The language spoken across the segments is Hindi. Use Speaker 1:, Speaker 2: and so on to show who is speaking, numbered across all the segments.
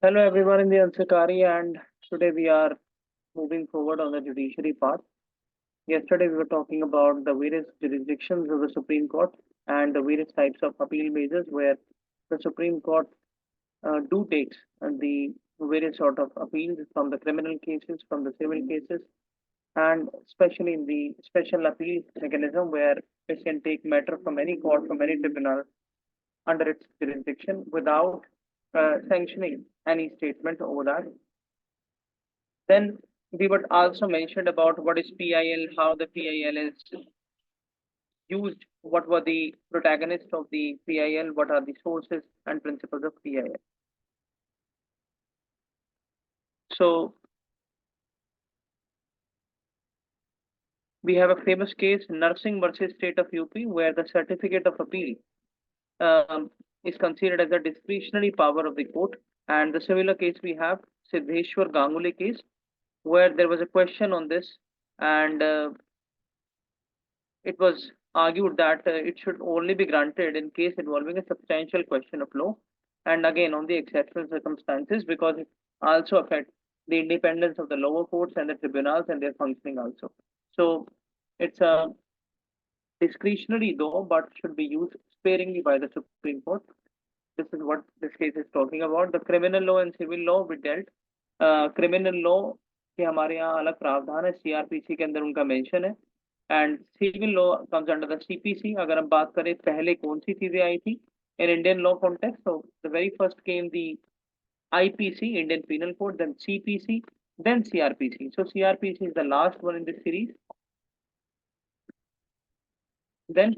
Speaker 1: Hello everyone in the Ansakari, and today we are moving forward on the judiciary part. Yesterday we were talking about the various jurisdictions of the Supreme Court and the various types of appeal measures where the Supreme Court do takes the various sort of appeals from the criminal cases, from the civil cases, and especially in the special appeal mechanism where it can take matter from any court, from any tribunal under its jurisdiction without sanctioning any statement over that. Then we would also mention about what is PIL, how the PIL is used, what were the protagonists of the PIL, what are the sources and principles of PIL. So we have a famous case, Nursing versus State of UP, where the certificate of appeal is considered as a discretionary power of the court. And the similar case we have, Siddheshwar Ganguly case, where there was a question on this, and it was argued that it should only be granted in case involving a substantial question of law, and again on the exceptional circumstances because it also affects the independence of the lower courts and the tribunals and their functioning also. So it's a discretionary though, but should be used sparingly by the Supreme Court. This is what this case is talking about. The criminal law and civil law we dealt. Criminal law के हमारे यहाँ अलग प्रावधान है, सीआरपीसी के अंदर उनका मेंशन है, and civil law comes under the CPC. अगर हम बात करें पहले कौन सी चीजें आई थी in Indian law context, so the very first came the IPC, Indian Penal Code, then CPC, then CRPC. So CRPC is the last one in this series. Then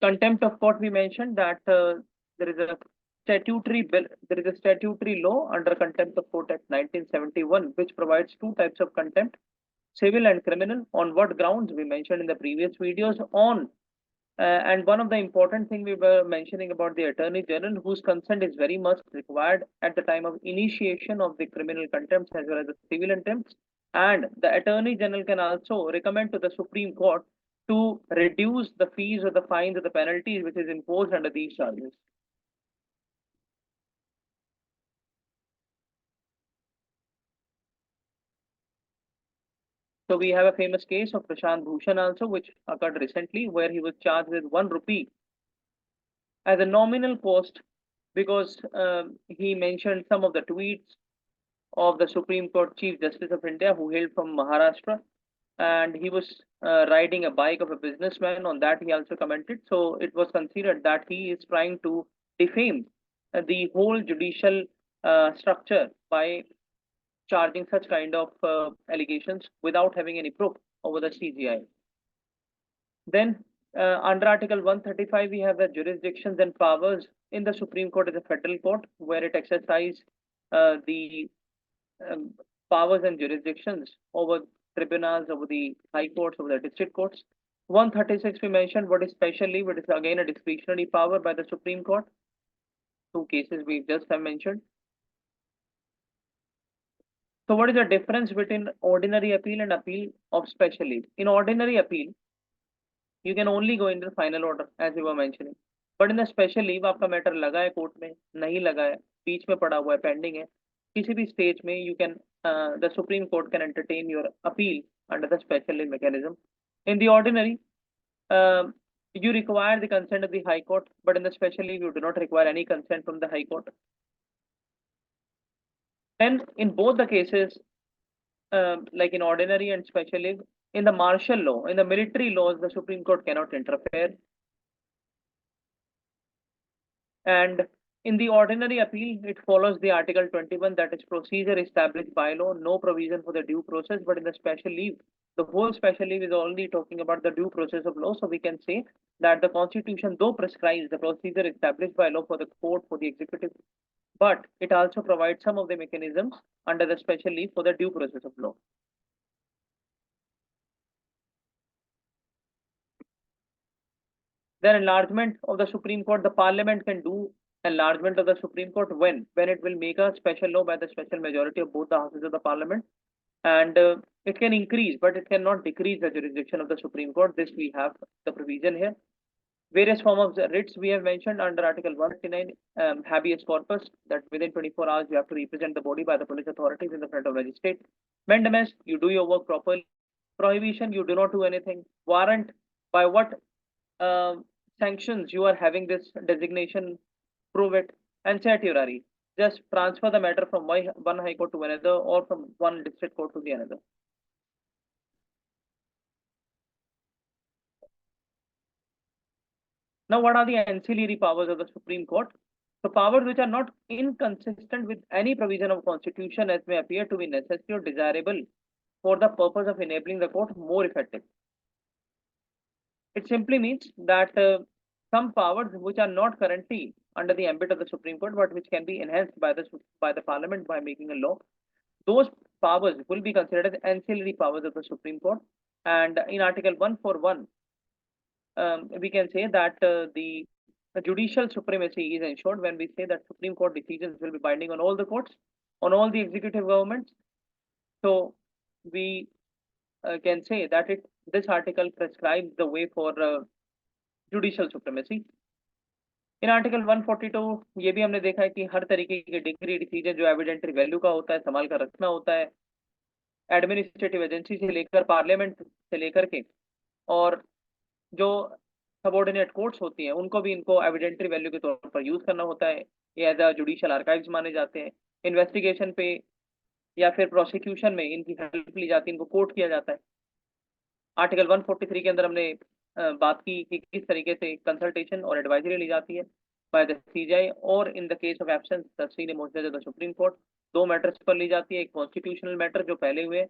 Speaker 1: contempt of court, we mentioned that there is a statutory bill, there is a statutory law under Contempt of Court Act 1971, which provides two types of contempt, civil and criminal. On what grounds we mentioned in the previous videos on. And one of the important thing we were mentioning about the Attorney General, whose consent is very much required at the time of initiation of the criminal contempts as well as the civil attempts. And the Attorney General can also recommend to the Supreme Court to reduce the fees or the fines or the penalties which is imposed under these charges. So we have a famous case of Prashant Bhushan also, which occurred recently, where he was charged with 1 rupee as a nominal cost because he mentioned some of the tweets of the Supreme Court Chief Justice of India who hailed from Maharashtra, and he was riding a bike of a businessman. On that, he also commented. So it was considered that he is trying to defame the whole judicial structure by charging such kind of allegations without having any proof over the CGI. Then, under Article 135, we have the jurisdictions and powers in the Supreme Court as a federal court, where it exercises the um, powers and jurisdictions over tribunals, over the high courts, over the district courts. 136, we mentioned what is special leave. It is again a discretionary power by the Supreme Court. Two cases we just have mentioned. So what is the difference between ordinary appeal and appeal of special leave? In ordinary appeal, you can only go in the final order as you were mentioning. But in the special leave, आपका मैटर लगा है कोर्ट में, नहीं लगा है, बीच में पड़ा हुआ है, पेंडिंग है, किसी भी स्टेज में you can the Supreme Court can entertain your appeal under the special leave mechanism. In the ordinary, you require the consent of the High Court, but in the special leave, you do not require any consent from the High Court. Then, in both the cases, like in ordinary and special leave, in the martial law, in the military laws, the Supreme Court cannot interfere. And in the ordinary appeal, it follows the Article 21, that is procedure established by law, no provision for the due process. But in the special leave, the whole special leave is only talking about the due process of law. So we can say that the Constitution, though prescribes the procedure established by law for the court, for the executive, but it also provides some of the mechanisms under the special leave for the due process of law. Then enlargement of the Supreme Court, the Parliament can do enlargement of the Supreme Court when it will make a special law by the special majority of both the houses of the Parliament, and it can increase, but it cannot decrease the jurisdiction of the Supreme Court. This we have the provision here. Various form of the writs we have mentioned under Article 139, habeas corpus, that within 24 hours you have to represent the body by the police authorities in the front of magistrate. Mandamus, you do your work properly. Prohibition, you do not do anything. Warrant, by what sanctions you are having this designation, prove it. And certiorari, just transfer the matter from one high court to another or from one district court to the another. Now, what are the ancillary powers of the Supreme Court? So, powers which are not inconsistent with any provision of Constitution as may appear to be necessary or desirable for the purpose of enabling the court more effective. It simply means that some powers which are not currently under the ambit of the Supreme Court, but which can be enhanced by the Parliament by making a law, those powers will be considered as ancillary powers of the Supreme Court. And in Article 141, we can say that the judicial supremacy is ensured when we say that Supreme Court decisions will be binding on all the courts, on all the executive governments. So we can say that this article prescribes the way for judicial supremacy. In article 142 ये भी हमने देखा है कि हर तरीके के डिग्री डिसीजन जो एविडेंटरी वैल्यू का होता है संभाल कर रखना होता है, एडमिनिस्ट्रेटिव एजेंसी से लेकर पार्लियामेंट से लेकर के, और जो सबऑर्डिनेट कोर्ट्स होती हैं उनको भी इनको एविडेंटरी वैल्यू के तौर पर यूज करना होता है। ये एज अ जुडिशियल आर्काइव्स माने जाते हैं। इन्वेस्टिगेशन पे या फिर प्रोसिक्यूशन में इनकी हेल्प ली जाती है, इनको कोर्ट किया जाता है। आर्टिकल 143 के अंदर हमने बात की कि किस तरीके से कंसल्टेशन और एडवाइजरी ली जाती है बाय द सीजीआई, और in the case of absence the senior most जज ऑफ द सुप्रीम कोर्ट दो मैटर्स पर ली जाती है। एक कॉन्स्टिट्यूशनल मैटर जो पहले हुए,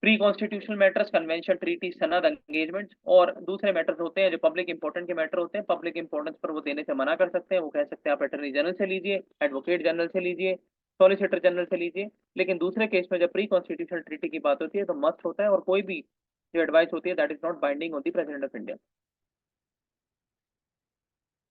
Speaker 1: pre constitutional matters, convention, treaty, सनद, एंगेजमेंट, और दूसरे मैटर्स होते हैं जो पब्लिक इंपॉर्टेंट के मैटर होते हैं। पब्लिक इंपॉर्टेंस पर वो देने से मना कर सकते हैं, वो कह सकते हैं आप अटॉर्नी जनरल से लीजिए, एडवोकेट जनरल से लीजिए, सॉलिसिटर जनरल से लीजिए। लेकिन दूसरे केस में जब प्री कॉन्स्टिट्यूशनल ट्रीटी की बात होती है तो मस्ट होता है, और कोई भी जो एडवाइस होती है that is not binding on the president of India.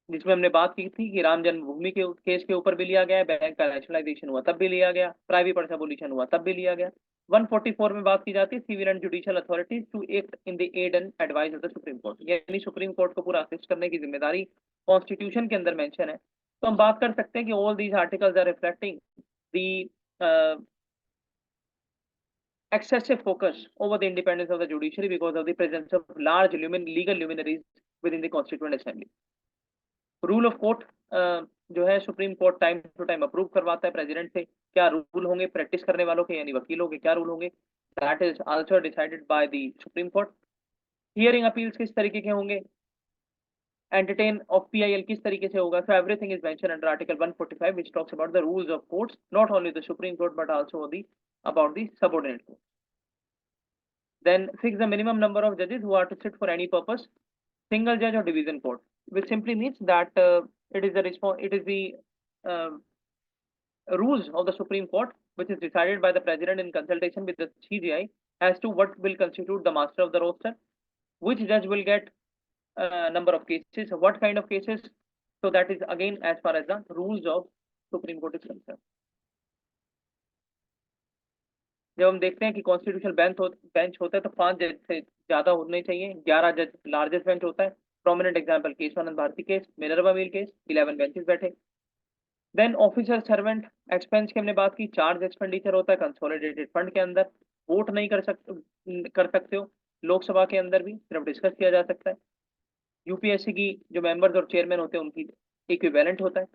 Speaker 1: जिसमें हमने बात की थी कि राम जन्मभूमि के केस के ऊपर भी लिया गया, बैंक का नेशनलाइजेशन हुआ तब भी लिया गया, प्राइवेट पर्सन एबोलिशन हुआ तब भी लिया गया। 144 में बात की जाती है civil and judicial authorities to act in the aid and advice of the supreme Court, यानी सुप्रीम कोर्ट को पूरा असिस्ट करने की जिम्मेदारी कॉन्स्टिट्यूशन के अंदर मेंशन है। तो हम बात कर सकते हैं कि all these articles are reflecting the excessive focus over the independence of the judiciary because of the presence of large legal luminaries within the Constituent Assembly. Rule of court जो है Supreme Court time to time approve करवाता है प्रेसिडेंट से। क्या रूल होंगे प्रैक्टिस करने वालों के यानी वकीलों के, क्या रूल होंगे, that is also decided by the supreme court. Hearing appeals किस तरीके के होंगे, एंटरटेन ऑफ पीआईएल किस तरीके से होगा। So everything is mention under article 145 which talks about the rules of courts, not only the supreme court but also the about the subordinate court. Then fix the minimum number of judges who are to sit for any purpose, single judge or division court, which simply means that it is the rules of the Supreme Court which is decided by the president in consultation with the CGI as to what will constitute the master of the roster, which judge will get number of cases, what kind of cases. So that is again as far as the rules of Supreme Court is concerned. जब हम देखते हैं कि कॉन्स्टिट्यूशनल बेंच होता है तो 5 जज से ज्यादा होने चाहिए, 11 जज लार्जेस्ट बेंच होता है। Prominent example Kesavananda Bharati case, Minerva mill case, 11 benches बैठे। देन ऑफिसर सर्वेंट एक्सपेंस की हमने बात की, चार्ज एक्सपेंडिचर होता है कंसोलिडेटेड फंड के अंदर, वोट नहीं कर सकते हो, लोकसभा के अंदर भी सिर्फ डिस्कस किया जा सकता है। यूपीएससी की जो मेंबर्स और चेयरमैन होते हैं उनकी इक्विवेलेंट होता है।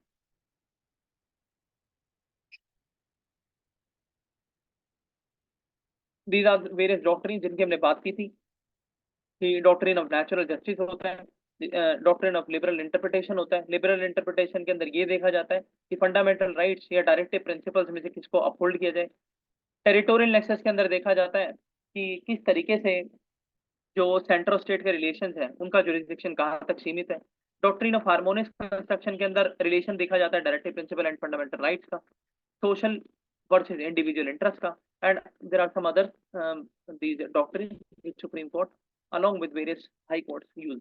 Speaker 1: दीज आर वेरियस डॉक्ट्रिन जिनकी हमने बात की थी कि डॉक्ट्रिन ऑफ नेचुरल जस्टिस होता है, डॉक्ट्रिन ऑफ लिबरल इंटरप्रिटेशन होता है। लिबरल इंटरप्रिटेशन के अंदर ये देखा जाता है कि फंडामेंटल राइट्स या डायरेक्टिव प्रिंसिपल्स में से किसको अपहोल्ड किया जाए। टेरिटोरियल नेक्सस के अंदर देखा जाता है कि किस तरीके से जो सेंटर ऑफ स्टेट के रिलेशंस हैं उनका जुरिस्डिक्शन कहाँ तक सीमित है। डॉक्ट्रिन ऑफ हार्मोनियस कंस्ट्रक्शन के अंदर रिलेशन देखा जाता है directive principle and fundamental rights का, social versus individual interest ka, and there are some other these doctrines which Supreme Court along with various high courts use.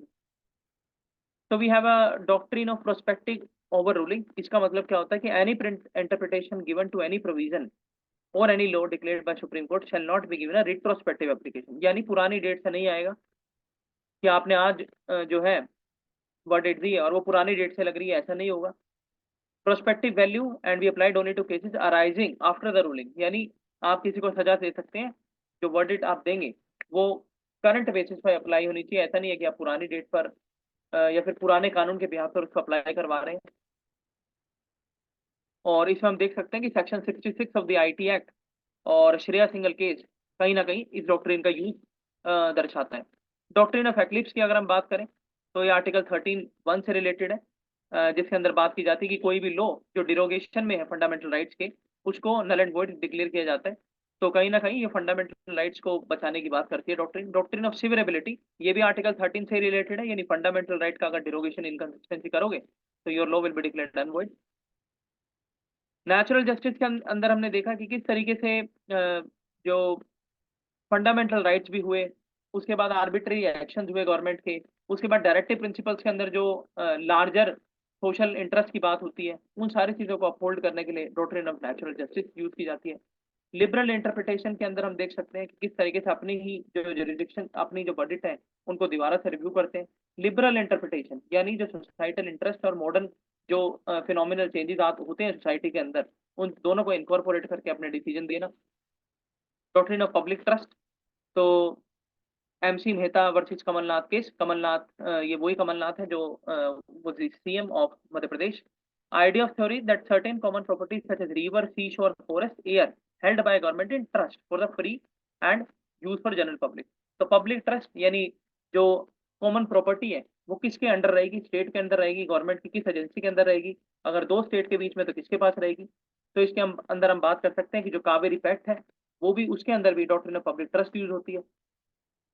Speaker 1: So we have a doctrine of prospective overruling. इसका मतलब क्या होता है कि any interpretation given to any provision or any law declared by Supreme Court shall not be given a retrospective application, यानी पुरानी डेट से नहीं आएगा कि आपने आज जो है वर्डिक्ट दी है और वो पुरानी डेट से लग रही है, ऐसा नहीं होगा। Prospective value and we applied only to cases arising after the ruling, यानी आप किसी को सजा दे सकते हैं, जो वर्डिक्ट आप देंगे वो करंट बेसिस पर अप्लाई होनी चाहिए। ऐसा नहीं है कि आप पुरानी डेट पर या फिर पुराने कानून के बिहाफ पर उसको अप्लाई करवा रहे हैं। और इसमें हम देख सकते हैं कि section 66 of the IT act और श्रेया सिंगल केस कहीं ना कहीं इस डॉक्ट्रिन का यूज दर्शाता है। डॉक्ट्रिन ऑफ एक्लिप्स की अगर हम बात करें तो ये आर्टिकल 13(1) से रिलेटेड है, जिसके अंदर बात की जाती है कि कोई भी लॉ जो डिरोगेशन में है फंडामेंटल राइट्स के, उसको नल एंड वॉइड डिक्लेयर किया जाता है। तो कहीं ना कहीं ये फंडामेंटल राइट्स को बचाने की बात करती है डॉक्ट्रिन। डॉक्ट्रिन ऑफ सिविरेबिलिटी, ये भी आर्टिकल 13 से रिलेटेड है, यानी फंडामेंटल राइट का अगर डिरोगेशन इनकंसिस्टेंसी करोगे तो your law will be declared unvoid. Natural justice के अंदर हमने देखा कि किस तरीके से जो फंडामेंटल राइट्स भी हुए, उसके बाद आर्बिट्री एक्शन हुए गवर्नमेंट के, उसके बाद डायरेक्टिव प्रिंसिपल्स के अंदर जो लार्जर सोशल इंटरेस्ट की बात होती है, उन सारी चीजों को अपहोल्ड करने के लिए doctrine of natural justice use की जाती है। लिबरल इंटरप्रिटेशन के अंदर हम देख सकते हैं कि किस तरीके से अपनी ही जो जुरिडिक्शन, अपनी जो वर्डिक्ट है उनको दोबारा से रिव्यू करते हैं। लिबरल इंटरप्रिटेशन यानी जो सोसाइटल इंटरेस्ट और मॉडर्न जो फिनोमिनल चेंजेस होते हैं सोसाइटी के अंदर, उन दोनों को इनकॉर्पोरेट करके अपने डिसीजन देना। डॉक्ट्रिन ऑफ पब्लिक ट्रस्ट, तो MC Mehta versus Kamalnath case, Kamalnath ये वही कमलनाथ है जो वो CM of Madhya Pradesh. Idea of theory that certain common properties such as river, sea shore, forest, air held by government in trust for the free and use for general public. तो पब्लिक ट्रस्ट यानी जो कॉमन प्रॉपर्टी है वो किसके अंडर रहेगी, स्टेट के अंदर रहेगी, गवर्नमेंट की किस एजेंसी के अंदर रहेगी, अगर दो स्टेट के बीच में तो किसके पास रहेगी। तो इसके अंदर हम बात कर सकते हैं कि जो कावेरी पैक्ट है वो भी, उसके अंदर भी doctrine of public trust use होती है।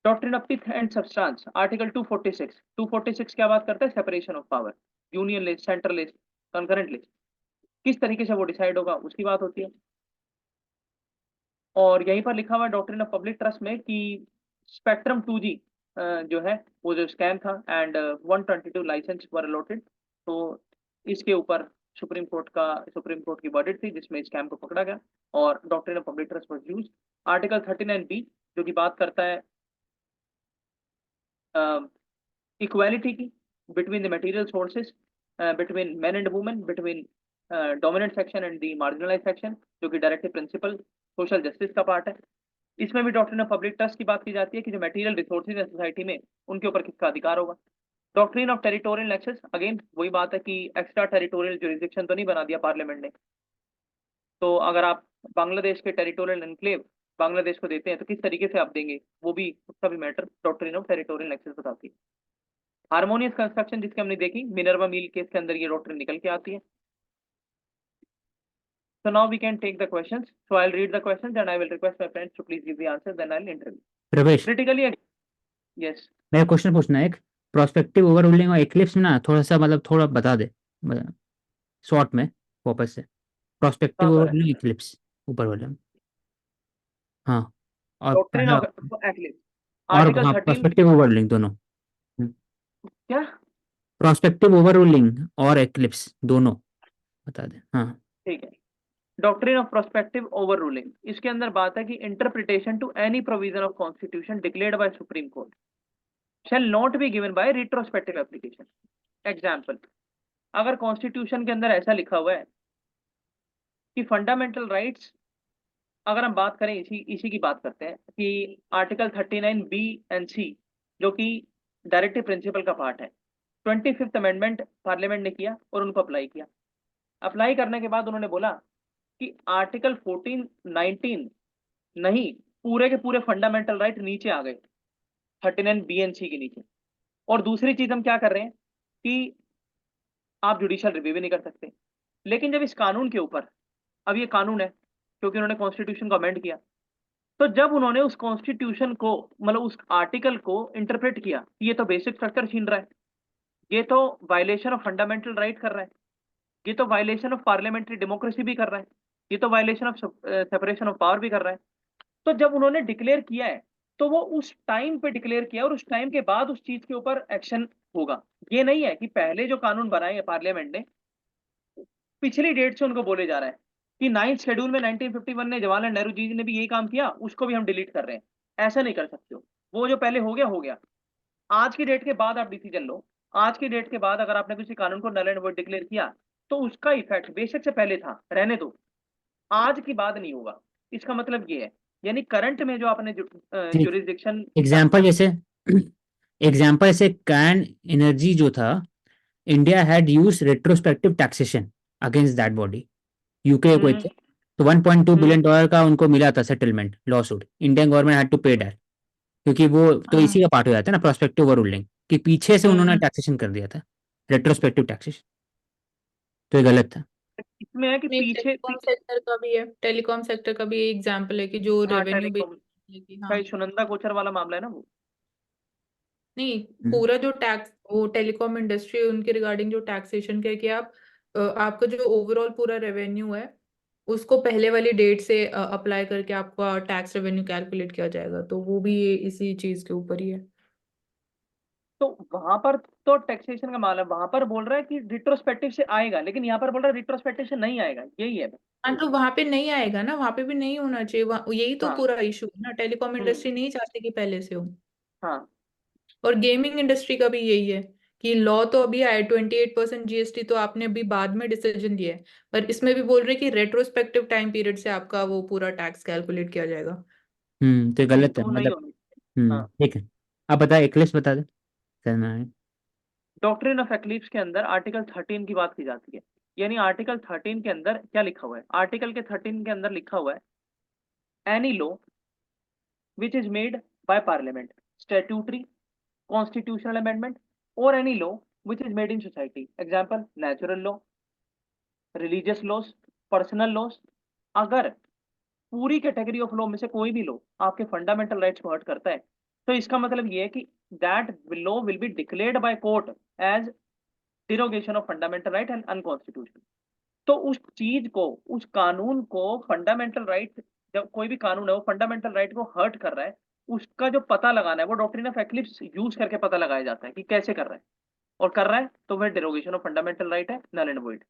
Speaker 1: Doctrine of pith and substance, article 246, 246 क्या बात करता है, separation of power, union list, central list, concurrent list, किस तरीके से वो डिसाइड होगा उसकी बात होती है। और यहीं पर लिखा हुआ है डॉक्ट्रिन ऑफ पब्लिक ट्रस्ट में कि स्पेक्ट्रम 2G जो है वो जो स्कैम था एंड 122 लाइसेंस वर अलॉटेड, तो इसके ऊपर सुप्रीम कोर्ट की वर्डिक्ट थी जिसमें स्कैम को पकड़ा गया और doctrine of public trust was used. Article 39B जो कि बात करता है इक्वालिटी की between the material sources, between man and women, between dominant section and the marginalise section, जो कि डायरेक्टिव प्रिंसिपल सोशल जस्टिस का पार्ट है। इसमें भी डॉक्ट्रिन ऑफ पब्लिक ट्रस्ट की बात की जाती है कि जो मटेरियल रिसोर्सेज है सोसाइटी में उनके ऊपर किसका अधिकार होगा। Doctrine of territorial excess, again वही बात है कि एक्स्ट्रा टेरिटोरियल जुरिसडिक्शन तो नहीं बना दिया पार्लियामेंट ने, तो अगर आप बांग्लादेश के टेरिटोरियल एनक्लेव बांग्लादेश को देते हैं तो किस तरीके से आप देंगे, वो भी, उसका भी matter doctrine of territorial excess बताती है। हार्मोनियस कंस्ट्रक्शन जिसकी हमने देखी मिनर्वा मिल केस के अंदर ये डॉक्ट्रिन निकल के आती है। So now we can take the questions. So I'll read the questions and I will request my friends to please give the answers, then I'll interview.
Speaker 2: प्रवेश,
Speaker 1: Critically, yes.
Speaker 2: मेरा क्वेश्चन पूछना है एक, प्रोस्पेक्टिव ओवर रूलिंग और एक्लिप्स में ना थोड़ा सा मतलब थोड़ा बता दे शॉर्ट में वापस से। प्रोस्पेक्टिव
Speaker 1: कहाँ
Speaker 2: ओवर
Speaker 1: पर है?
Speaker 2: रूलिंग, एक्लिप्स, ऊपर वाले में। हाँ, और
Speaker 1: डॉक्ट्रिन
Speaker 2: पहला,
Speaker 1: ऑफ एक्लिप्स,
Speaker 2: और
Speaker 1: आर्टिकल
Speaker 2: हाँ
Speaker 1: 13
Speaker 2: प्रोस्पेक्टिव ओवर रूलिंग दोनों।
Speaker 1: क्या?
Speaker 2: प्रोस्पेक्टिव ओवर रूलिंग और एक्लिप्स दोनों बता दे। हाँ,
Speaker 1: ठीक है। Doctrine of prospective overruling, इसके अंदर बात है कि interpretation to any provision of constitution declared by Supreme Court shall not be given by retrospective application. Example, अगर कॉन्स्टिट्यूशन के अंदर ऐसा लिखा हुआ है कि फंडामेंटल राइट्स, अगर हम बात करें इसी इसी की बात करते हैं कि आर्टिकल 39B एंड C जो कि डायरेक्टिव प्रिंसिपल का पार्ट है, 25th अमेंडमेंट पार्लियामेंट ने किया और उनको अप्लाई किया। अप्लाई करने के बाद उन्होंने बोला कि आर्टिकल 14, 19 नहीं, पूरे के पूरे फंडामेंटल राइट नीचे आ गए 39B एंड C के नीचे। और दूसरी चीज हम क्या कर रहे हैं कि आप जुडिशियल रिव्यू भी नहीं कर सकते। लेकिन जब इस कानून के ऊपर, अब ये कानून है क्योंकि उन्होंने कॉन्स्टिट्यूशन को अमेंड किया, तो जब उन्होंने उस कॉन्स्टिट्यूशन को, मतलब उस आर्टिकल को इंटरप्रेट किया, ये तो बेसिक स्ट्रक्चर छीन रहा है, ये तो वायलेशन ऑफ फंडामेंटल राइट कर रहा है, ये तो वायलेशन ऑफ पार्लियामेंट्री डेमोक्रेसी भी कर रहा है, ये तो violation of separation of power भी कर रहा है। तो जब उन्होंने डिक्लेयर किया है तो वो उस टाइम पे डिक्लेयर किया और उस टाइम के बाद उस चीज के ऊपर एक्शन होगा। ये नहीं है कि पहले जो कानून बनाए हैं पार्लियामेंट ने, पिछली डेट से उनको बोले जा रहा है कि 9th शेड्यूल में 1951 ने जवाहरलाल नेहरू जी ने भी यही काम किया, उसको भी हम डिलीट कर रहे हैं। ऐसा नहीं कर सकते हो, वो जो पहले हो गया हो गया। आज की डेट के बाद आप डिसीजन लो, आज की डेट के बाद अगर आपने किसी कानून को नल एंड वॉइड डिक्लेयर किया तो उसका इफेक्ट बेशक से पहले था, रहने दो, आज की बात नहीं होगा। इसका मतलब ये है, यानी करंट में जो आपने
Speaker 2: ठीक,
Speaker 1: जुरिस्डिक्शन,
Speaker 2: एग्जाम्पल जैसे एग्जाम्पल जैसे कैन एनर्जी जो था, India had use retrospective taxation against that body, UK कोई
Speaker 1: हम्म
Speaker 2: थे, तो 1.2
Speaker 1: हम्म
Speaker 2: बिलियन डॉलर का उनको मिला था settlement lawsuit, Indian government had to pay that, क्योंकि वो तो
Speaker 3: हाँ
Speaker 2: इसी का पार्ट हो जाता है ना प्रोस्पेक्टिव ओवर रूलिंग, कि पीछे से उन्होंने
Speaker 1: हम्म
Speaker 2: टैक्सेशन कर दिया था, रेट्रोस्पेक्टिव टैक्सेशन, तो ये गलत था।
Speaker 1: इसमें है कि
Speaker 3: नहीं,
Speaker 1: पीछे
Speaker 3: टेलीकॉम सेक्टर का भी है, टेलीकॉम सेक्टर का भी एग्जाम्पल है कि जो
Speaker 1: हाँ
Speaker 3: रेवेन्यू
Speaker 1: टेलीकॉम
Speaker 3: बेस्ड,
Speaker 1: का
Speaker 3: हाँ।
Speaker 1: ये सुनंदा कोचर वाला मामला है ना वो।
Speaker 3: नहीं,
Speaker 2: हम्म,
Speaker 3: पूरा जो टैक्स, वो टेलीकॉम इंडस्ट्री है उनके रिगार्डिंग जो टैक्सेशन का है कि आप आपका जो ओवरऑल पूरा रेवेन्यू है उसको पहले वाली डेट से अप्लाई करके आपका टैक्स रेवेन्यू कैलकुलेट किया जाएगा, तो वो भी ये इसी चीज के ऊपर ही है।
Speaker 1: तो वहां पर तो टैक्सेशन का मामला, वहां पर बोल रहा है कि रिट्रोस्पेक्टिव से आएगा, लेकिन यहाँ पर बोल रहा है रिट्रोस्पेक्टिव से नहीं आएगा, यही है।
Speaker 3: हाँ, तो वहां पे नहीं आएगा ना, वहां पे भी नहीं होना चाहिए, यही तो
Speaker 1: हाँ
Speaker 3: पूरा इशू है ना, टेलीकॉम
Speaker 1: हम्म
Speaker 3: इंडस्ट्री नहीं चाहती कि पहले से हो।
Speaker 1: हाँ
Speaker 3: और गेमिंग इंडस्ट्री का भी यही है कि लॉ तो अभी आया 28% जीएसटी, तो आपने अभी बाद में डिसीजन लिया है, पर इसमें भी बोल रहे हैं कि रेट्रोस्पेक्टिव टाइम पीरियड से आपका वो पूरा टैक्स कैलकुलेट किया जाएगा।
Speaker 2: तो ये गलत है
Speaker 1: तो नहीं
Speaker 2: मतलब।
Speaker 1: होनी। हाँ,
Speaker 2: ठीक है, आप बताए, एक्लिप्स बता दे सर मैं।
Speaker 1: डॉक्ट्रिन ऑफ एक्लिप्स के अंदर आर्टिकल 13 की बात की जाती है। यानी आर्टिकल 13 के अंदर क्या लिखा हुआ है, आर्टिकल के 13 के अंदर लिखा हुआ है, any law which is made by parliament, statutory, constitutional amendment, और any law which is made in society, example natural law, religious laws, personal laws, अगर पूरी कैटेगरी ऑफ लॉ में से कोई भी लॉ आपके फंडामेंटल राइट्स को हर्ट करता है, तो इसका मतलब ये है कि that law will be declared by court as derogation of fundamental right and unconstitutional. तो उस चीज को, उस कानून को, फंडामेंटल राइट, जब कोई भी कानून है वो फंडामेंटल राइट को हर्ट कर रहा है, उसका जो पता लगाना है वो डॉक्ट्रिन ऑफ एक्लिप्स यूज करके पता लगाया जाता है कि कैसे कर रहा है, और कर रहा है तो वह डिरोगेशन ऑफ फंडामेंटल राइट है, नल एंड वॉइड।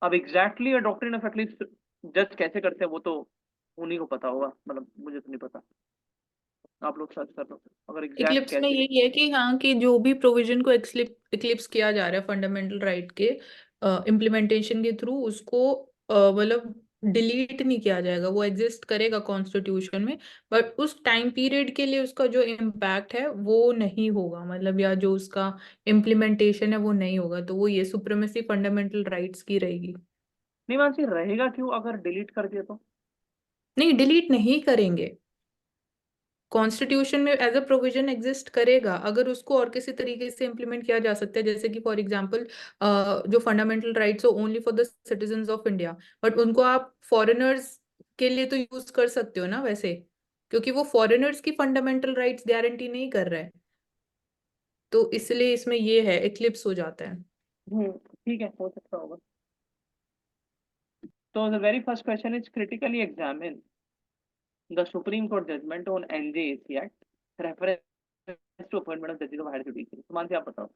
Speaker 1: अब एग्जैक्टली डॉक्ट्रिन ऑफ एक्लिप्स जज कैसे करते हैं वो तो उन्हीं को पता होगा, मतलब मुझे तो नहीं पता, आप लोग सर्च कर लो अगर एग्जैक्ट
Speaker 3: इक्लिप्स में
Speaker 1: कैसे।
Speaker 3: यही है कि हाँ, कि जो भी प्रोविजन को इक्लिप्स किया जा रहा है फंडामेंटल राइट के इम्प्लीमेंटेशन के थ्रू, उसको मतलब डिलीट नहीं किया जाएगा, वो एग्जिस्ट करेगा कॉन्स्टिट्यूशन में, बट उस टाइम पीरियड के लिए उसका जो इम्पैक्ट है वो नहीं होगा, मतलब या जो उसका इम्प्लीमेंटेशन है वो नहीं होगा, तो वो ये सुप्रीमेसी फंडामेंटल राइट्स की रहेगी।
Speaker 1: नहीं मानसी, रहेगा क्यों अगर डिलीट कर दिया तो?
Speaker 3: नहीं, डिलीट नहीं करेंगे, कॉन्स्टिट्यूशन में एज अ प्रोविजन एग्जिस्ट करेगा, अगर उसको और किसी तरीके से इम्प्लीमेंट किया जा सकता है, जैसे कि फॉर एग्जांपल जो फंडामेंटल राइट्स हो only for the citizens of India, but उनको आप फॉरेनर्स के लिए तो यूज कर सकते हो ना वैसे, क्योंकि वो फॉरेनर्स की फंडामेंटल राइट्स गारंटी नहीं कर रहा है, तो इसलिए इसमें ये है, एक्लिप्स हो जाता है।
Speaker 1: ठीक है, हो सकता होगा। तो the very first question is critically examine the supreme court judgement on NJAC act reference to appointment of जजेस ऑफ हायर जुडिशरी। तो मानसी आप बताओ।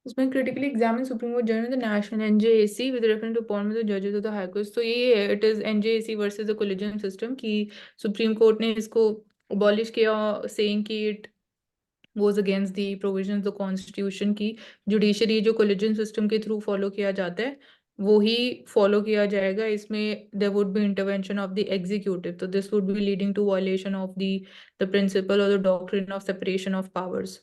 Speaker 3: उसमें critically examine supreme court judgement the national NJAC with reference to appointment of जजेस ऑफ द हाई कोर्ट, तो ये है, it is NJAC versus the collegium system, कि सुप्रीम कोर्ट ने इसको अबॉलिश किया, सेइंग कि it goes against the provision of the constitution, की जुडिशरी जो कोलिजियन सिस्टम के थ्रू फॉलो किया जाता है वो ही फॉलो किया जाएगा, इसमें there would be intervention of the executive, तो this would be leading to violation of the principle और the doctrine of separation of powers.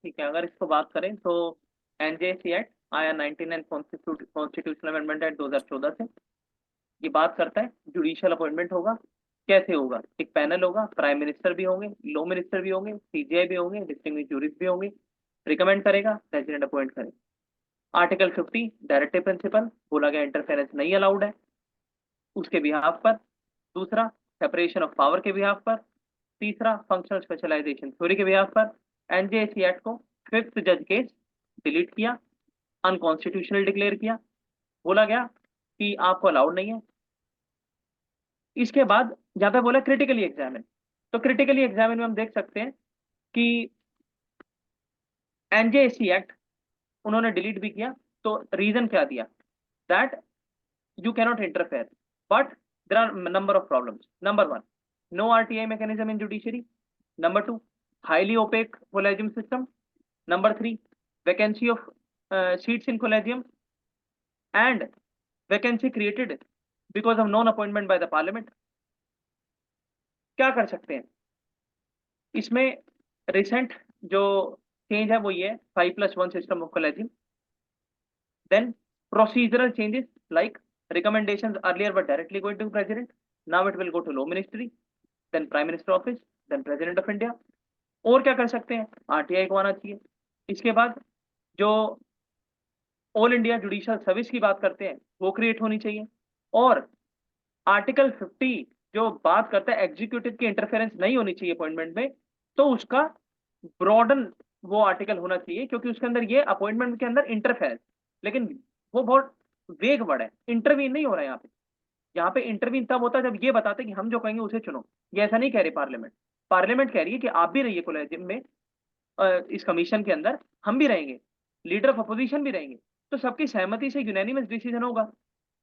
Speaker 1: ठीक है, अगर इसको बात करें तो एनजेएसी एक्ट आया 99 कॉन्स्टिट्यूशनल अमेंडमेंट एक्ट 2014 से। ये बात करता है जुडिशियल अपॉइंटमेंट होगा, कैसे होगा, एक पैनल होगा, प्राइम मिनिस्टर भी होंगे, लॉ मिनिस्टर भी होंगे, सीजीआई भी होंगे, डिस्टिंग्विश्ड जूरिस्ट भी होंगे, रिकमेंड करेगा, प्रेसिडेंट अपॉइंट करेगा। आर्टिकल 50 डायरेक्टिव प्रिंसिपल, बोला गया इंटरफेरेंस नहीं अलाउड है उसके बिहाफ पर। दूसरा, सेपरेशन ऑफ पावर के बिहाफ पर। तीसरा, फंक्शनल स्पेशलाइजेशन थ्योरी के बिहाफ पर एनजेएसी एक्ट को फिफ्थ जज केस डिलीट किया, अनकॉन्स्टिट्यूशनल डिक्लेयर किया, बोला गया कि आपको अलाउड नहीं है। इसके बाद जहां पे बोला क्रिटिकली एग्जामिन, तो क्रिटिकली एग्जामिन में हम देख सकते हैं कि एनजेएसी एक्ट उन्होंने डिलीट भी किया, तो रीजन क्या दिया, that you cannot interfere, but there are number of problems. Number one, no RTI mechanism in judiciary. Number two, highly opaque collegium system. Number three, vacancy of seats in collegium and vacancy created because of non-appointment by the parliament. क्या कर सकते हैं इसमें? रिसेंट जो चेंज है वो ये है 5+1 system of collegium. Then procedural changes like recommendations earlier were directly going to president, now it will go to law ministry, then prime minister office, then president of India. और क्या कर सकते हैं? RTI को आना चाहिए. इसके बाद जो ऑल इंडिया जुडिशियल सर्विस की बात करते हैं वो क्रिएट होनी चाहिए. और आर्टिकल 50 जो बात करता है एग्जीक्यूटिव की इंटरफेरेंस नहीं होनी चाहिए अपॉइंटमेंट में, तो उसका ब्रॉडन वो आर्टिकल होना चाहिए, क्योंकि उसके अंदर ये अपॉइंटमेंट के अंदर इंटरफेरेंस, लेकिन वो बहुत वेग वर्ड है. इंटरवीन नहीं हो रहा है यहाँ पे. यहाँ पे इंटरवीन तब होता है जब ये बताते कि हम जो कहेंगे उसे चुनो. ये ऐसा नहीं कह रही पार्लियामेंट. पार्लियामेंट कह रही है कि आप भी रहिए कोलेजियम में, इस कमीशन के अंदर हम भी रहेंगे, लीडर ऑफ अपोजिशन भी रहेंगे, तो सबकी सहमति से यूनानिमस डिसीजन होगा.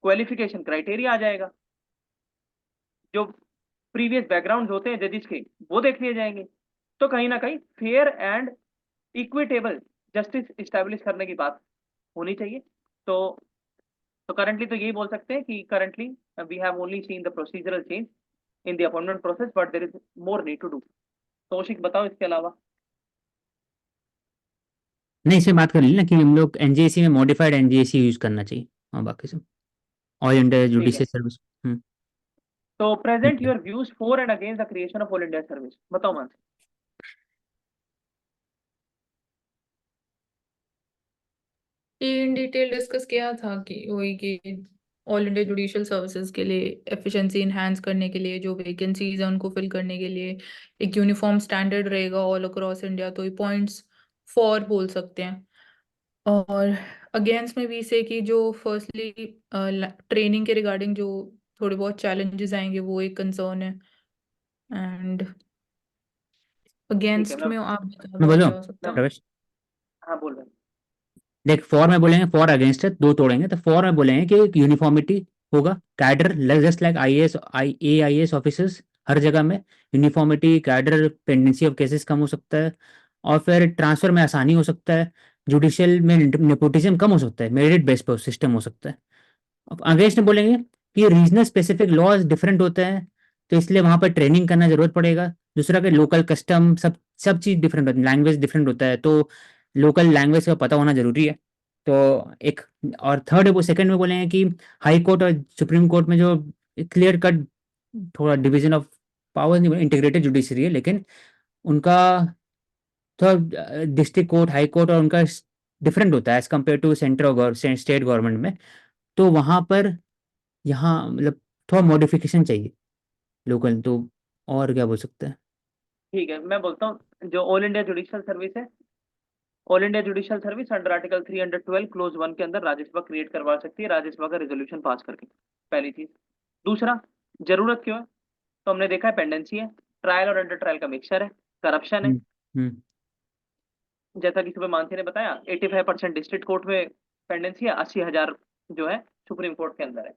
Speaker 1: क्वालिफिकेशन क्राइटेरिया आ जाएगा, जो प्रीवियस बैकग्राउंड होते हैं जजेस के वो देख लिए जाएंगे. तो कहीं ना कहीं fair and equitable justice establish करने की बात होनी चाहिए. तो करंटली तो यही बोल सकते हैं कि currently we have only seen the procedural change in the appointment process, but there is more need to do. Taushik बताओ इसके अलावा.
Speaker 2: नहीं, इसमें बात कर ली ना कि हम लोग एनजेसी में मॉडिफाइड एनजेसी यूज करना चाहिए और बाकी सब ऑल इंडिया
Speaker 1: ठीक है,
Speaker 2: जुडिशियल सर्विस.
Speaker 1: तो present your views for and against the creation of all India service. बताओ मान.
Speaker 3: ये इन डिटेल डिस्कस किया था कि वही कि ऑल इंडिया जुडिशियल सर्विसेज के लिए एफिशिएंसी इन्हांस करने के लिए जो वैकेंसीज हैं उनको फिल करने के लिए एक यूनिफॉर्म स्टैंडर्ड रहेगा ऑल अक्रॉस इंडिया, तो ये पॉइंट्स फॉर बोल सकते हैं. और अगेंस्ट में भी से कि जो फर्स्टली ट्रेनिंग के रिगार्डिंग जो थोड़े बहुत चैलेंजेस आएंगे वो एक कंसर्न है. एंड अगेंस्ट में आप बता
Speaker 2: मैं
Speaker 3: दो
Speaker 2: बोलूँ
Speaker 3: क्या हो सकता है.
Speaker 2: प्रवेश?
Speaker 1: हाँ बोल रहे हैं.
Speaker 2: देख, फॉर में बोलेंगे, फॉर अगेंस्ट है, दो तोड़ेंगे. तो फॉर में बोलेंगे कि एक यूनिफॉर्मिटी होगा, cadre just like IAS officers हर जगह में uniformity, cadre, pendency of cases कम हो सकता है, और फिर ट्रांसफर में आसानी हो सकता है, जुडिशियल में नेपोटिज्म कम हो सकता है, मेरिट बेस पर सिस्टम हो सकता है. अगेंस्ट में बोलेंगे कि रीजनल स्पेसिफिक लॉज डिफरेंट होते हैं, तो इसलिए वहां पर ट्रेनिंग करना जरूरत पड़ेगा. दूसरा कि लोकल कस्टम सब चीज़ डिफरेंट होती है, लैंग्वेज डिफरेंट होता है, तो लोकल लैंग्वेज का पता होना जरूरी है. तो एक, और थर्ड है वो सेकंड में बोलेंगे कि हाई कोर्ट और सुप्रीम कोर्ट में जो क्लियर कट थोड़ा डिवीजन ऑफ पावर नहीं, इंटीग्रेटेड जुडिशरी है, लेकिन उनका थोड़ा डिस्ट्रिक्ट कोर्ट, हाई कोर्ट और उनका डिफरेंट होता है as compare to central state government में. तो वहाँ पर यहाँ मतलब थोड़ा मॉडिफिकेशन चाहिए लोकल. तो और क्या बोल सकते हैं?
Speaker 1: ठीक है, मैं बोलता हूँ जो ऑल इंडिया जुडिशियल सर्विस है, all India judicial service under article 312 close 1 के अंदर राज्यसभा क्रिएट करवा सकती है, राज्यसभा का रेजोल्यूशन पास करके. पहली चीज. दूसरा, जरूरत क्यों है? तो हमने देखा है पेंडेंसी है, ट्रायल और अंडर ट्रायल का मिक्सचर है, करप्शन है.
Speaker 2: हम्म.
Speaker 1: जैसा कि सुबह मानसी ने बताया 85% डिस्ट्रिक्ट कोर्ट में पेंडेंसी है, 80,000 जो है सुप्रीम कोर्ट के अंदर है.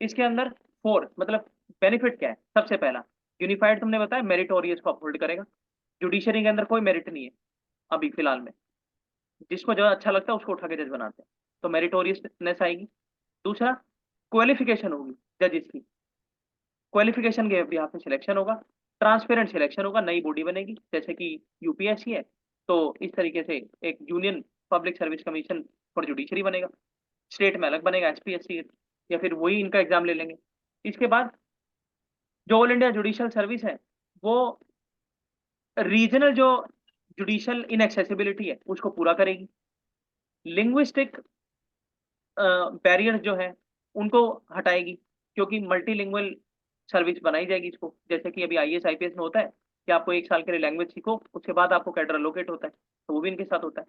Speaker 1: इसके अंदर फोर मतलब बेनिफिट क्या है? सबसे पहला, यूनिफाइड तुमने बताया मेरिटोरियस को अपहोल्ड करेगा. जुडिशरी के अंदर कोई मेरिट नहीं है अभी फिलहाल में, जिसको जो अच्छा लगता है उसको उठा के जज बनाते हैं, तो मेरिटोरियसनेस आएगी. दूसरा, क्वालिफिकेशन होगी जजेस की, क्वालिफिकेशन के बिहाफ में सिलेक्शन होगा, ट्रांसपेरेंट सिलेक्शन होगा, नई बॉडी बनेगी जैसे कि यूपीएससी है, तो इस तरीके से एक union public service commission for judiciary बनेगा. स्टेट में अलग बनेगा HPSC, या फिर वही इनका एग्जाम ले लेंगे. इसके बाद जो ऑल इंडिया जुडिशियल सर्विस है वो रीजनल जो जुडिशियल इनएक्सेसिबिलिटी है उसको पूरा करेगी. लिंग्विस्टिक बैरियर जो है उनको हटाएगी, क्योंकि मल्टीलिंगुअल सर्विस बनाई जाएगी इसको. जैसे कि अभी IAS IPS में होता है कि आपको 1 साल के लिए लैंग्वेज सीखो, उसके बाद आपको कैडर एलोकेट होता है, तो वो भी इनके साथ होता है.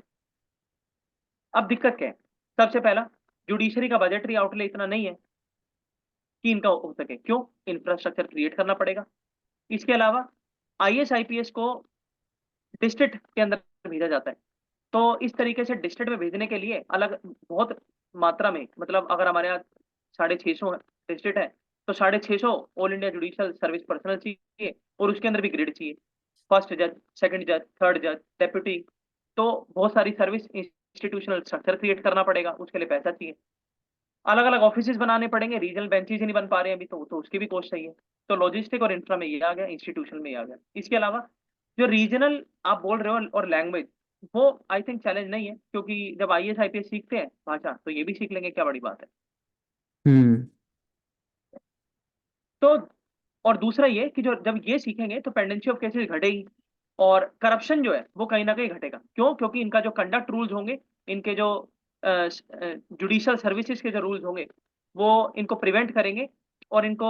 Speaker 1: अब दिक्कत क्या है? सबसे पहला, जुडिशरी का बजटरी आउटले इतना नहीं है कि इनका हो सके. क्यों? इंफ्रास्ट्रक्चर क्रिएट करना पड़ेगा. इसके अलावा IAS IPS को डिस्ट्रिक्ट के अंदर भेजा जाता है, तो इस तरीके से डिस्ट्रिक्ट में भेजने के लिए अलग बहुत मात्रा में, मतलब अगर हमारे यहाँ 650 डिस्ट्रिक्ट है तो 650 all India judicial service personal चाहिए और उसके अंदर भी ग्रेड चाहिए, फर्स्ट जज, सेकंड जज, थर्ड जज, डेप्यूटी। तो बहुत सारी सर्विस इंस्टीट्यूशनल स्ट्रक्चर क्रिएट करना पड़ेगा, उसके लिए पैसा चाहिए। अलग अलग ऑफिसेज बनाने पड़ेंगे, रीजनल बेंचेज ही नहीं बन पा रहे हैं अभी, तो उसकी भी कॉस्ट चाहिए। तो लॉजिस्टिक और इंफ्रा में ये आ गया, इंस्टीट्यूशन में ये आ गया। इसके अलावा जो रीजनल आप बोल रहे हो और लैंग्वेज, वो आई थिंक चैलेंज नहीं है, क्योंकि जब IAS IPS सीखते हैं भाषा तो ये भी सीख लेंगे, क्या बड़ी बात है।
Speaker 2: हम्म।
Speaker 1: तो और दूसरा ये कि जो जब ये सीखेंगे तो पेंडेंसी ऑफ केसेस घटेगी और करप्शन जो है वो कहीं ना कहीं घटेगा। क्यों? क्योंकि इनका जो कंडक्ट रूल्स होंगे, इनके जो जुडिशियल सर्विसेज के जो रूल्स होंगे, वो इनको प्रिवेंट करेंगे और इनको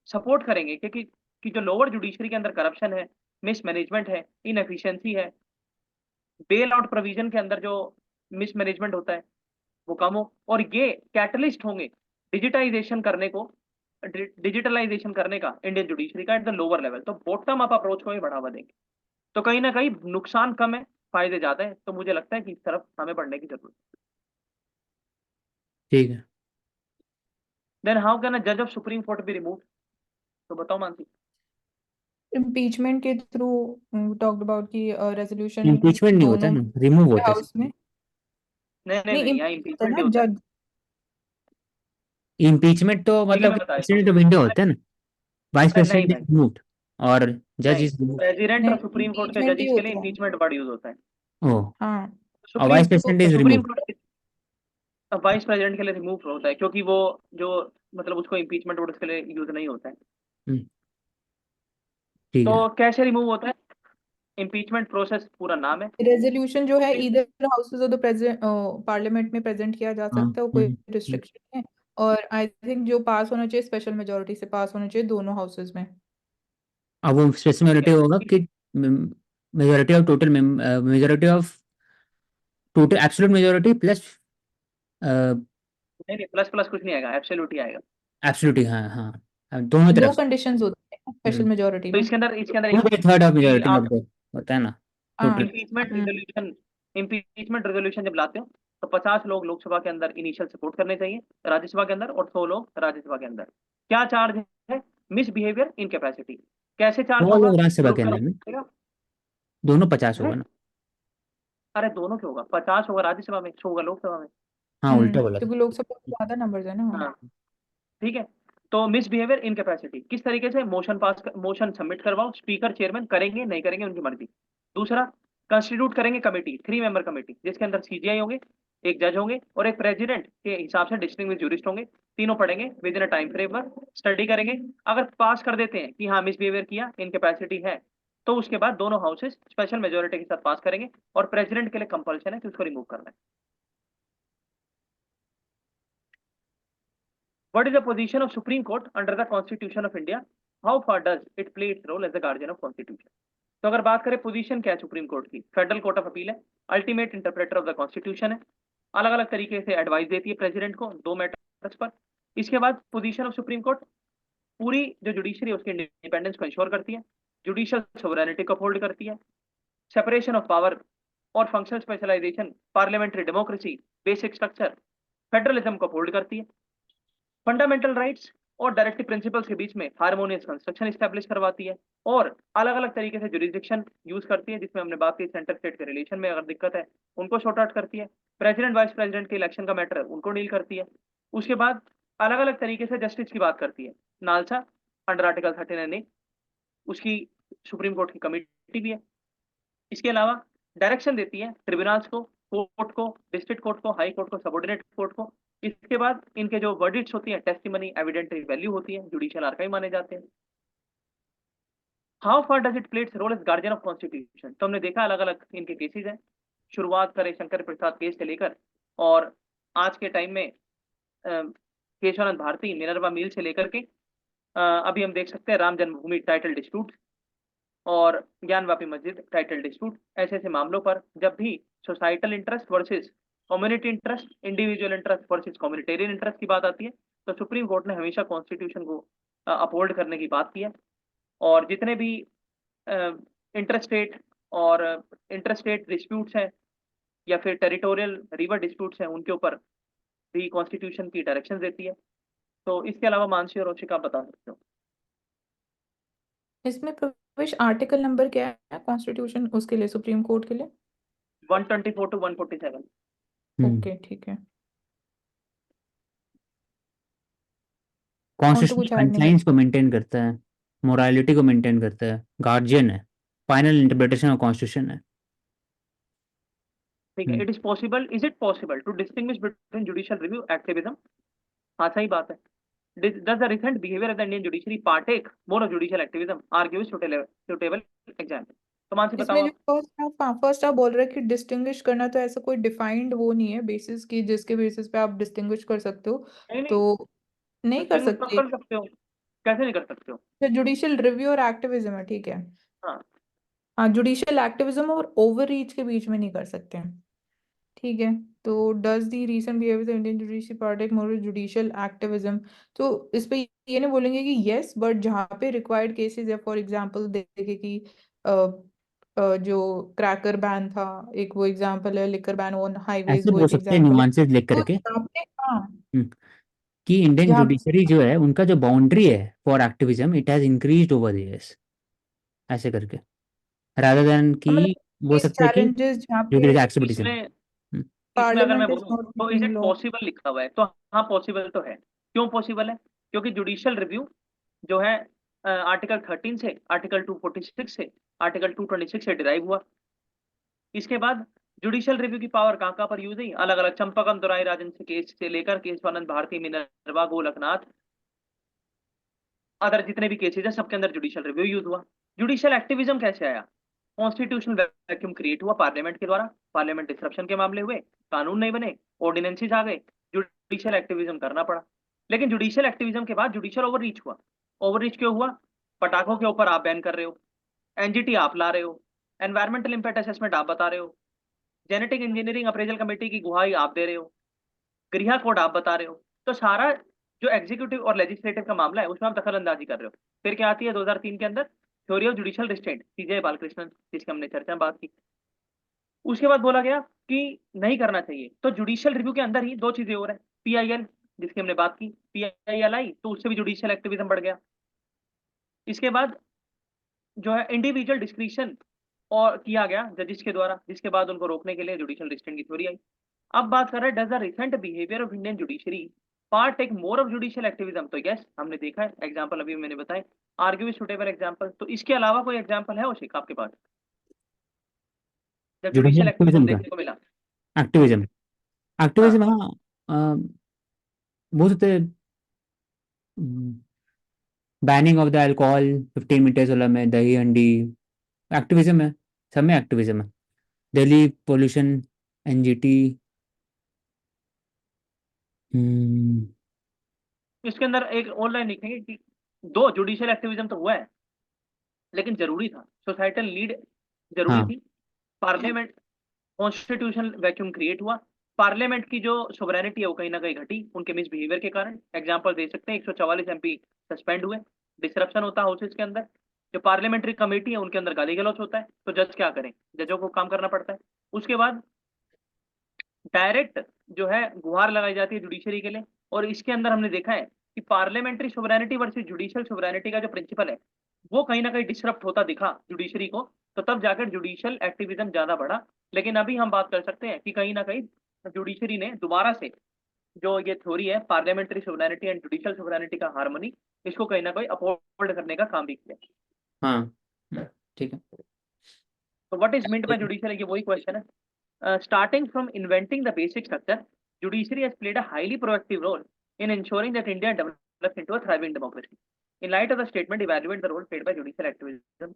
Speaker 1: सपोर्ट करेंगे, क्योंकि कि जो लोअर जुडिशरी के अंदर करप्शन है, मिसमैनेजमेंट है, इनएफिशिएंसी है, बेल आउट प्रोविजन के अंदर जो मिसमैनेजमेंट होता है वो कम हो, और ये कैटलिस्ट होंगे डिजिटाइजेशन करने को, डिजिटलाइजेशन करने का इंडियन जुडिशरी का एट द लोअर लेवल। तो बॉटम अप अप्रोच को भी बढ़ावा देंगे। तो कहीं ना कहीं नुकसान कम है, फायदे ज्यादा है। तो मुझे लगता है कि इस तरफ हमें बढ़ने की जरूरत है।
Speaker 2: ठीक है।
Speaker 1: देन हाउ कैन अ जज of supreme court be remove? तो बताओ मानसी।
Speaker 3: इम्पीचमेंट के थ्रू टॉक्ड अबाउट कि रेजोल्यूशन
Speaker 2: इम्पीचमेंट नहीं होता
Speaker 3: दोनों
Speaker 2: ना, रिमूव होता है।
Speaker 3: हाउस में।
Speaker 1: नहीं नहीं
Speaker 3: नहीं,
Speaker 1: नहीं, यहाँ
Speaker 3: इम्पीच होता है
Speaker 1: इम्पीचमेंट ही
Speaker 3: ना
Speaker 1: होता है।
Speaker 3: जज।
Speaker 2: इम्पीचमेंट तो
Speaker 1: ठीक है,
Speaker 2: मतलब
Speaker 1: मैं बता देता हूँ।
Speaker 2: प्रेसिडेंट ऑफ इंडिया होता है ना, वाइस
Speaker 1: नहीं
Speaker 2: प्रेसिडेंट
Speaker 1: भाई,
Speaker 2: इज रिमूव्ड और जज
Speaker 1: नहीं,
Speaker 2: इज रिमूव्ड।
Speaker 1: प्रेसिडेंट और
Speaker 3: नहीं,
Speaker 1: सुप्रीम कोर्ट के
Speaker 3: इम्पीचमेंट ही
Speaker 1: जजेस के लिए
Speaker 3: होता है।
Speaker 1: इम्पीचमेंट बॉडी यूज होता है।
Speaker 2: ओ,
Speaker 3: हाँ।
Speaker 2: और vice president is
Speaker 1: supreme
Speaker 2: removed.
Speaker 1: Court vice president के लिए रिमूव होता है, क्योंकि वो जो मतलब उसको इम्पीचमेंट वोट्स के लिए यूज नहीं होता है।
Speaker 2: ठीक है।
Speaker 1: तो कैसे रिमूव होता है? इम्पीचमेंट प्रोसेस पूरा नाम है।
Speaker 3: रेजोल्यूशन जो है इधर houses of the present parliament में प्रेजेंट किया जा
Speaker 2: हाँ।
Speaker 3: सकता है, कोई रिस्ट्रिक्शन है। और आई थिंक जो पास होना चाहिए स्पेशल मेजोरिटी से पास होना चाहिए दोनों हाउसेज में।
Speaker 2: अब वो स्पेशल मेजोरिटी होगा कि majority of total, majority of total absolute majority plus
Speaker 1: नहीं नहीं, प्लस प्लस कुछ नहीं आएगा, एब्सोल्यूट ही आएगा।
Speaker 2: एब्सोल्यूट। हाँ हाँ, अब दोनों
Speaker 3: दो
Speaker 2: तरफ से।
Speaker 3: कंडीशंस होते हैं स्पेशल मेजोरिटी
Speaker 1: तो
Speaker 3: में।
Speaker 1: इसके अंदर
Speaker 2: 2/3 ऑफ
Speaker 1: कि
Speaker 2: मेजोरिटी
Speaker 1: आप
Speaker 2: ऑफ द होता है ना
Speaker 3: हाँ।
Speaker 2: टोटल।
Speaker 1: इम्पीचमेंट रेजोल्यूशन जब लाते हो तो 50 लोग लोकसभा के अंदर इनिशियल सपोर्ट करने चाहिए, राज्यसभा के अंदर, और 100 लोग राज्यसभा के अंदर। क्या चार्ज है? Misbehaviour, incapacity. कैसे चार्ज
Speaker 2: 100
Speaker 1: होगा?
Speaker 2: लोग राज्यसभा के
Speaker 1: प्रूफ
Speaker 2: अंदर में,
Speaker 1: करना
Speaker 2: दोनों 50 होगा
Speaker 1: है।
Speaker 2: ना।
Speaker 1: अरे दोनों क्यों होगा? 50 होगा राज्यसभा में, 100 होगा लोकसभा में।
Speaker 2: हाँ, उल्टा बोला था।
Speaker 3: क्योंकि लोकसभा में ज्यादा नंबर्स है ना।
Speaker 1: हाँ, ठीक है। तो मिसबिहेवियर, इनकैपेसिटी, किस तरीके से मोशन सबमिट करवाओ, स्पीकर चेयरमैन करेंगे नहीं करेंगे उनकी मर्जी। दूसरा, कंस्टिट्यूट करेंगे कमेटी, 3 मेंबर कमेटी, जिसके अंदर CJI होंगे, एक जज होंगे और एक प्रेसिडेंट के हिसाब से डिस्ट्रिक्ट जूरिस्ट होंगे। तीनों पढ़ेंगे with in a time frame, study करेंगे। अगर पास कर देते हैं कि हाँ मिसबिहेवियर किया, इनकैपेसिटी है, तो उसके बाद दोनों हाउसेस स्पेशल मेजोरिटी के साथ पास करेंगे, और प्रेसिडेंट के लिए कंपल्शन है कि उसको रिमूव करना है। What is the position of Supreme Court under the Constitution of India? How far does it play its role as the guardian of Constitution? तो अगर बात करें पोजीशन क्या है सुप्रीम कोर्ट की, फेडरल कोर्ट ऑफ अपील है, ultimate interpreter of the constitution है, अलग अलग तरीके से एडवाइस देती है प्रेसिडेंट को 2 मैटर्स पर। इसके बाद पोजीशन ऑफ सुप्रीम कोर्ट, पूरी जो जुडिशरी है उसकी इंडिपेंडेंस को इंश्योर करती है, जुडिशियल सोवरेनिटी को अपहोल्ड करती है, सेपरेशन ऑफ पावर और functional specialisation, parliamentary democracy, basic structure, federalism को अपहोल्ड करती है, फंडामेंटल राइट्स और डायरेक्टिव प्रिंसिपल्स के बीच में हार्मोनियस कंस्ट्रक्शन इस्टेब्लिश करवाती है, और अलग अलग तरीके से जुरिसडिक्शन यूज करती है, जिसमें हमने बात की सेंटर स्टेट के रिलेशन में अगर दिक्कत है उनको शॉर्ट आउट करती है, प्रेसिडेंट वाइस प्रेसिडेंट के इलेक्शन का मैटर है उनको डील करती है। उसके बाद अलग अलग तरीके से जस्टिस की बात करती है, नालसा अंडर आर्टिकल 39A, उसकी सुप्रीम कोर्ट की कमेटी भी है। इसके अलावा डायरेक्शन देती है ट्रिब्यूनल्स को, कोर्ट को, डिस्ट्रिक्ट कोर्ट को, हाई कोर्ट को, सबऑर्डिनेट कोर्ट को। इसके बाद इनके जो वर्डिक्ट्स होती हैं, टेस्टिमनी, एविडेंटरी वैल्यू होती है, जुडिशियल आर्काइव माने जाते हैं। How far does it play its role as guardian of constitution? तो हमने देखा अलग अलग इनके केसेस हैं, शुरुआत करें शंकर प्रसाद केस से लेकर, और आज के टाइम में केशवानंद भारती, मिनर्वा मिल से लेकर के अभी हम देख सकते हैं राम जन्मभूमि टाइटल डिस्प्यूट और ज्ञानवापी मस्जिद टाइटल डिस्प्यूट। ऐसे ऐसे मामलों पर जब भी societal interest versus community interest, individual interest versus communitarian interest की बात आती है, तो सुप्रीम कोर्ट ने हमेशा कॉन्स्टिट्यूशन को अपहोल्ड करने की बात की है। और जितने भी इंटरस्टेट और इंटरस्टेट डिस्प्यूट्स हैं या फिर टेरिटोरियल रिवर डिस्प्यूट्स हैं, उनके ऊपर भी कॉन्स्टिट्यूशन की डायरेक्शन देती है। तो इसके अलावा मानसी और रोशिका आप बता सकते हो।
Speaker 3: इसमें प्रवेश आर्टिकल नंबर क्या है कॉन्स्टिट्यूशन उसके लिए सुप्रीम कोर्ट के लिए?
Speaker 1: 124 to 147।
Speaker 3: ओके ठीक है। और तो
Speaker 2: कॉन्स्टिट्यूशन
Speaker 3: कुछ ऐड नहीं
Speaker 2: गाइडलाइंस को मेंटेन करता है, मोरालिटी को मेंटेन करता है, गार्जियन है, फाइनल इंटरप्रिटेशन ऑफ कॉन्स्टिट्यूशन है।
Speaker 1: ठीक है।
Speaker 2: Hmm,
Speaker 1: is it possible to distinguish between judicial review activism? हाँ सही बात है। Does the recent behavior of the Indian judiciary partake more of judicial activism? Argue is suitable example. तो मानसी बताओ
Speaker 3: इसमें जो
Speaker 1: आप।
Speaker 3: फर्स्ट आप बोल रहे हैं कि डिस्टिंग्विश करना, तो ऐसा कोई डिफाइंड वो नहीं है बेसिस की जिसके बेसिस पे आप डिस्टिंग्विश कर सकते हो,
Speaker 1: नहीं नहीं,
Speaker 3: तो नहीं कर
Speaker 1: डिस्टिंग्विश कब
Speaker 3: सकते।
Speaker 1: कर सकते हो? कैसे नहीं कर सकते हो?
Speaker 3: जुडिशियल रिव्यू और एक्टिविज्म है, ठीक है।
Speaker 1: हाँ
Speaker 3: हाँ, जुडिशियल एक्टिविज्म और ओवर रीच के बीच में नहीं कर सकते हैं, ठीक है। तो does the recent behaviour of Indian judiciary partake more judicial activism, तो इस पे ये नहीं बोलेंगे कि यस, बट जहाँ पे रिक्वायर्ड केसेस है, फॉर एग्जांपल देखे कि जो क्रैकर बैन था एक वो एग्जांपल है, लिकर बैन ऑन हाईवेज
Speaker 2: ऐसे
Speaker 3: वो
Speaker 2: बोल
Speaker 3: एक
Speaker 2: सकते हैं
Speaker 3: एग्जांपल है।
Speaker 2: न्यूआंसेस लिख
Speaker 3: तो
Speaker 2: करके।
Speaker 3: यहाँ पे हाँ,
Speaker 2: कि इंडियन
Speaker 3: जहाँ
Speaker 2: जुडिशरी जो है उनका जो बाउंड्री है for activism it has increased over the years, ऐसे करके, रादर देन कि
Speaker 3: मतलब
Speaker 2: बोल सकते हैं कि
Speaker 3: चैलेंजेस जहाँ पे
Speaker 2: जुडिशल एक्टिविज्म।
Speaker 1: इसमें इसमें अगर मैं
Speaker 3: पार्लियामेंट इज
Speaker 1: बोलूँ
Speaker 3: नॉट
Speaker 1: तो is
Speaker 3: making
Speaker 1: it
Speaker 3: law.
Speaker 1: Possible लिखा हुआ है, तो हाँ पॉसिबल तो है। क्यों पॉसिबल है? क्योंकि जुडिशियल रिव्यू जो है आर्टिकल 13 से, आर्टिकल 246 से, आर्टिकल 226 से डिराइव हुआ। इसके बाद जुडिशियल रिव्यू की पावर कहाँ कहाँ पर यूज हुई? अलग अलग चंपाकम दुराई राजन से केस से लेकर केशवानंद भारती, मिनर्वा, गोलकनाथ, अदर जितने भी केसेस है सबके अंदर जुडिशियल रिव्यू यूज हुआ। जुडिशियल एक्टिविज्म कैसे आया? कॉन्स्टिट्यूशनल वैक्यूम क्रिएट हुआ पार्लियामेंट के द्वारा, पार्लियामेंट डिसरप्शन के मामले हुए, कानून नहीं बने, ऑर्डिनेंसेस आ गए, जुडिशियल एक्टिविज्म करना पड़ा। लेकिन जुडिशियल एक्टिविज्म के बाद जुडिशियल ओवररीच हुआ। ओवररीच क्यों हुआ? पटाखों के ऊपर आप बैन कर रहे हो, एनजीटी आप ला रहे हो, एनवायरमेंटल इंपैक्ट असेसमेंट आप बता रहे हो, जेनेटिक इंजीनियरिंग अप्रेजल कमेटी की गुहाई आप दे रहे हो, गृह कोड आप बता रहे हो। तो सारा जो एग्जीक्यूटिव और लेजिस्लेटिव का मामला है उसमें आप दखल अंदाजी कर रहे हो। फिर क्या आती है 2003 के अंदर थ्योरी ऑफ जुडिशियल रिस्ट्रेंट, सीजे बालकृष्णन, जिसकी हमने चर्चा में बात की। उसके बाद बोला गया कि नहीं करना चाहिए। तो जुडिशियल रिव्यू के अंदर ही दो चीजें हो रहा है, पीआईएल जिसकी हमने बात की, पीआईएल आई तो उससे भी जुडिशियल एक्टिविज्म बढ़ गया। इसके बाद जो है इंडिविजुअल डिस्क्रिशन और किया गया जजिस के द्वारा, जिसके बाद उनको रोकने के लिए जुडिशियल रिस्ट्रेंट की थ्योरी आई। अब बात कर रहे हैं does the recent behaviour of Indian judiciary partake more of judicial activism? तो यस, हमने देखा है, एग्जांपल अभी मैंने बताए। आर्ग्यू सुटेबल एग्जांपल, तो इसके अलावा कोई एग्जांपल है उसी आपके पास जब
Speaker 2: जुडिशियल
Speaker 1: जुडिशियल एक्टिविज्म
Speaker 2: एक्टिविज्म का
Speaker 1: देखने को मिला? हाँ
Speaker 2: एक्टिविज्म, एक्टिविज्म
Speaker 1: हाँ।
Speaker 2: हाँ, बोल सकते banning of the alcohol 15 metres वाला में, दही हंडी, एक्टिविज्म है, सब में एक्टिविज्म है। Delhi pollution, NGT.
Speaker 1: इसके अंदर एक ऑनलाइन लिखेंगे कि दो जुडिशियल एक्टिविज्म तो हुआ है लेकिन जरूरी था, सोसाइटल लीड जरूरी
Speaker 2: हाँ,
Speaker 1: थी। पार्लियामेंट कॉन्स्टिट्यूशनल वैक्यूम क्रिएट हुआ, पार्लियामेंट की जो सोवरेनिटी है वो कहीं ना कहीं घटी उनके मिसबिहेवियर के कारण। एग्जांपल दे सकते हैं, 144 एमपी सस्पेंड हुए, डिसरप्शन होता है हाउसेज के अंदर, जो पार्लियामेंट्री कमेटी है उनके अंदर गाली गलौज होता है, तो जज क्या करें? जजों को काम करना पड़ता है। उसके बाद डायरेक्ट जो है गुहार लगाई जाती है जुडिशरी के लिए। और इसके अंदर हमने देखा है कि parliamentary sovereignty versus judicial sovereignty का जो प्रिंसिपल है वो कहीं ना कहीं डिसरप्ट होता दिखा जुडिशरी को, तो तब जाकर जुडिशियल एक्टिविज्म ज्यादा बढ़ा। लेकिन अभी हम बात कर सकते हैं कि कहीं ना कहीं जुडिशरी ने दोबारा से जो ये थ्योरी है parliamentary sovereignty and judicial sovereignty का हार्मनी, इसको कहीं ना कहीं अपहोल्ड करने का काम भी किया।
Speaker 2: हाँ, ठीक है।
Speaker 1: तो what is meant by judicial, ये वही क्वेश्चन है। Starting from inventing the basic structure, judiciary has played a highly proactive role in ensuring that India develops into a thriving democracy. In light of the statement, evaluate the role played by judicial activism.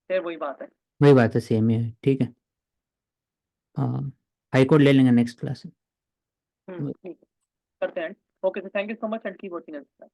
Speaker 1: फिर वही बात है।
Speaker 2: वही बात है, सेम ही है, ठीक है। हाँ, हाई कोर्ट ले लेंगे नेक्स्ट क्लास में।
Speaker 1: ठीक है, करते हैं। Okay, thank you so much and keep watching us.